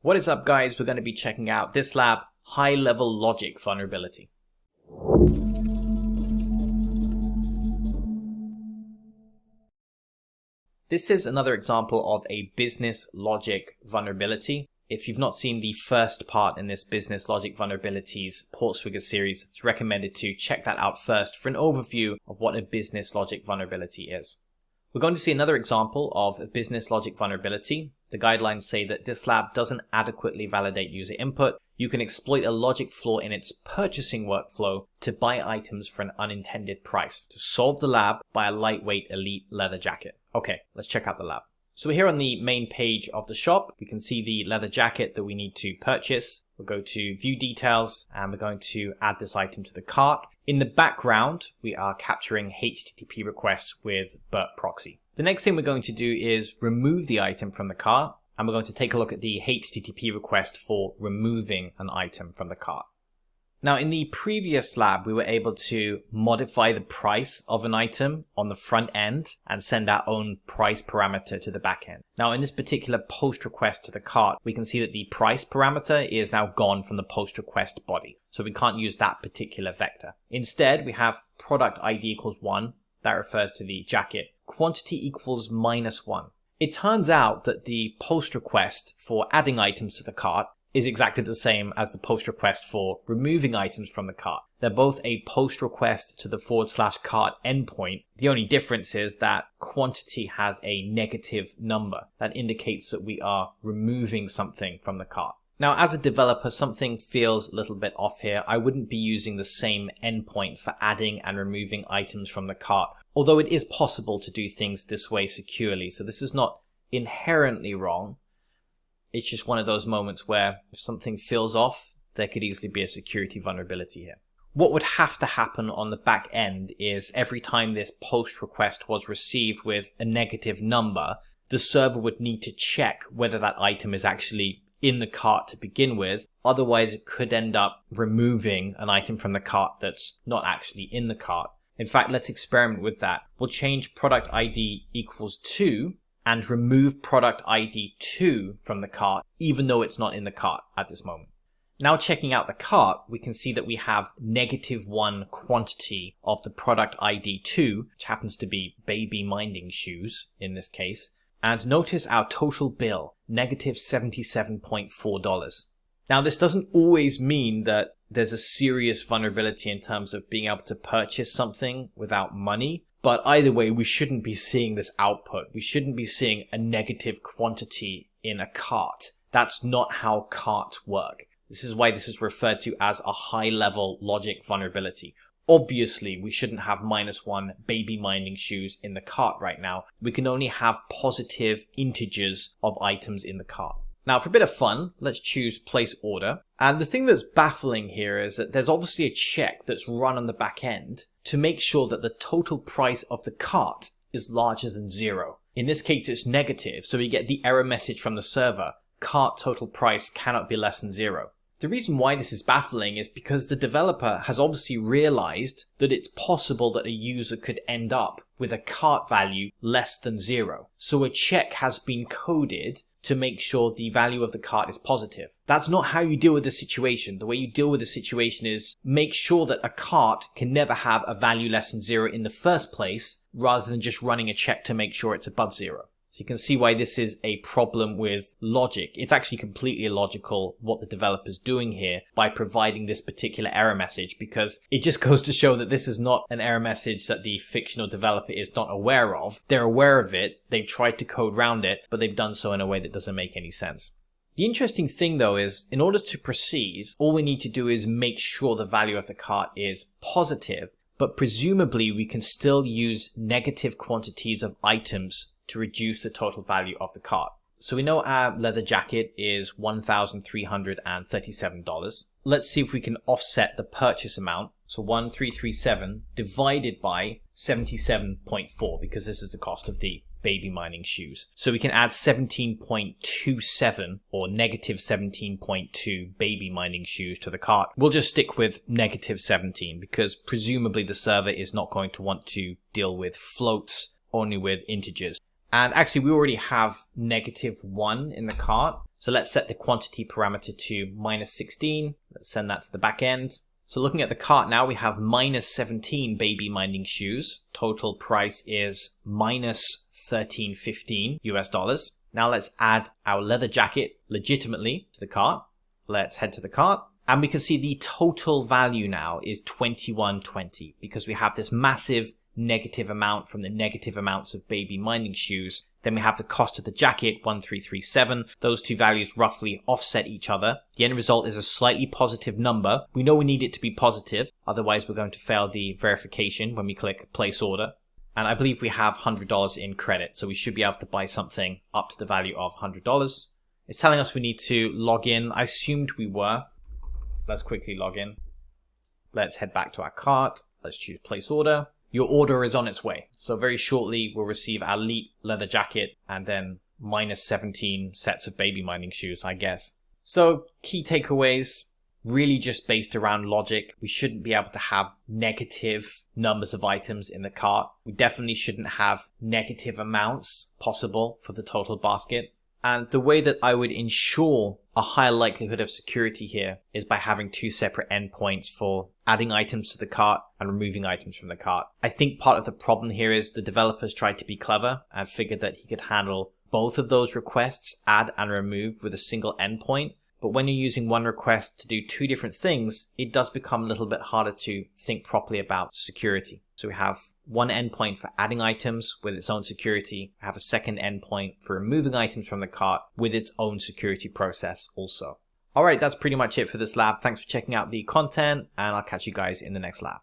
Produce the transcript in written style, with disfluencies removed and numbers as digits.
What is up, guys? We're going to be checking out this lab, high-level logic vulnerability. This is another example of a business logic vulnerability. If you've not seen the first part in this business logic vulnerabilities portswigger series, it's recommended to check that out first for an overview of what a business logic vulnerability is. We're going to see another example of a business logic vulnerability. The guidelines say that this lab doesn't adequately validate user input. You can exploit a logic flaw in its purchasing workflow to buy items for an unintended price. To solve the lab, buy a lightweight elite leather jacket. Okay, let's check out the lab. So we're here on the main page of the shop. We can see the leather jacket that we need to purchase. We'll go to view details and we're going to add this item to the cart. In the background, we are capturing HTTP requests with BERT proxy. The next thing we're going to do is remove the item from the cart, and we're going to take a look at the HTTP request for removing an item from the cart. Now, in the previous lab, we were able to modify the price of an item on the front end and send our own price parameter to the back end. Now, in this particular post request to the cart, we can see that the price parameter is now gone from the post request body. So we can't use that particular vector. Instead, we have product ID equals 1. That refers to the jacket. Quantity equals -1. It turns out that the post request for adding items to the cart is exactly the same as the post request for removing items from the cart. They're both a post request to the /cart endpoint. The only difference is that quantity has a negative number. That indicates that we are removing something from the cart. Now, as a developer, something feels a little bit off here. I wouldn't be using the same endpoint for adding and removing items from the cart, although it is possible to do things this way securely. So this is not inherently wrong. It's just one of those moments where if something feels off, there could easily be a security vulnerability here. What would have to happen on the back end is every time this post request was received with a negative number, the server would need to check whether that item is actually in the cart to begin with. Otherwise, it could end up removing an item from the cart that's not actually in the cart. In fact, let's experiment with that. We'll change product ID equals 2 and remove product ID 2 from the cart, even though it's not in the cart at this moment. Now, checking out the cart, we can see that we have -1 quantity of the product ID 2, which happens to be baby minding shoes in this case. And notice our total bill, $77.4. Now, this doesn't always mean that there's a serious vulnerability in terms of being able to purchase something without money. But either way, we shouldn't be seeing this output. We shouldn't be seeing a negative quantity in a cart. That's not how carts work. This is why this is referred to as a high-level logic vulnerability. Obviously, we shouldn't have -1 baby minding shoes in the cart right now. We can only have positive integers of items in the cart. Now, for a bit of fun, let's choose place order. And the thing that's baffling here is that there's obviously a check that's run on the back end to make sure that the total price of the cart is larger than 0. In this case, it's negative, so we get the error message from the server, cart total price cannot be less than 0. The reason why this is baffling is because the developer has obviously realized that it's possible that a user could end up with a cart value less than 0. So a check has been coded to make sure the value of the cart is positive. That's not how you deal with the situation. The way you deal with the situation is make sure that a cart can never have a value less than 0 in the first place, rather than just running a check to make sure it's above 0. So you can see why this is a problem with logic. It's actually completely illogical what the developer's doing here by providing this particular error message, because it just goes to show that this is not an error message that the fictional developer is not aware of. They're aware of it, they've tried to code around it, but they've done so in a way that doesn't make any sense. The interesting thing though is, in order to proceed, all we need to do is make sure the value of the cart is positive, but presumably we can still use negative quantities of items to reduce the total value of the cart. So we know our leather jacket is $1,337. Let's see if we can offset the purchase amount. So 1,337 divided by 77.4, because this is the cost of the baby minding shoes. So we can add 17.27 or -17.2 baby minding shoes to the cart. We'll just stick with -17 because presumably the server is not going to want to deal with floats, only with integers. And actually, we already have -1 in the cart. So let's set the quantity parameter to -16. Let's send that to the back end. So looking at the cart now, we have -17 baby minding shoes. Total price is -13.15 US dollars. Now let's add our leather jacket legitimately to the cart. Let's head to the cart. And we can see the total value now is 21.20 because we have this massive negative amount from the negative amounts of baby minding shoes. Then we have the cost of the jacket, 1337. Those two values roughly offset each other. The end result is a slightly positive number. We know we need it to be positive, otherwise we're going to fail the verification when we click place order. And I believe we have $100 in credit, so we should be able to buy something up to the value of $100. It's telling us we need to log in. I assumed we were. Let's quickly log in. Let's head back to our cart. Let's choose place order. Your order is on its way. So very shortly we'll receive our elite leather jacket and then -17 sets of baby minding shoes, I guess. So key takeaways, really just based around logic. We shouldn't be able to have negative numbers of items in the cart. We definitely shouldn't have negative amounts possible for the total basket. And the way that I would ensure a higher likelihood of security here is by having two separate endpoints for adding items to the cart and removing items from the cart. I think part of the problem here is the developers tried to be clever and figured that he could handle both of those requests, add and remove, with a single endpoint. But when you're using one request to do two different things, it does become a little bit harder to think properly about security. So we have one endpoint for adding items with its own security. We have a second endpoint for removing items from the cart with its own security process also. All right, that's pretty much it for this lab. Thanks for checking out the content, and I'll catch you guys in the next lab.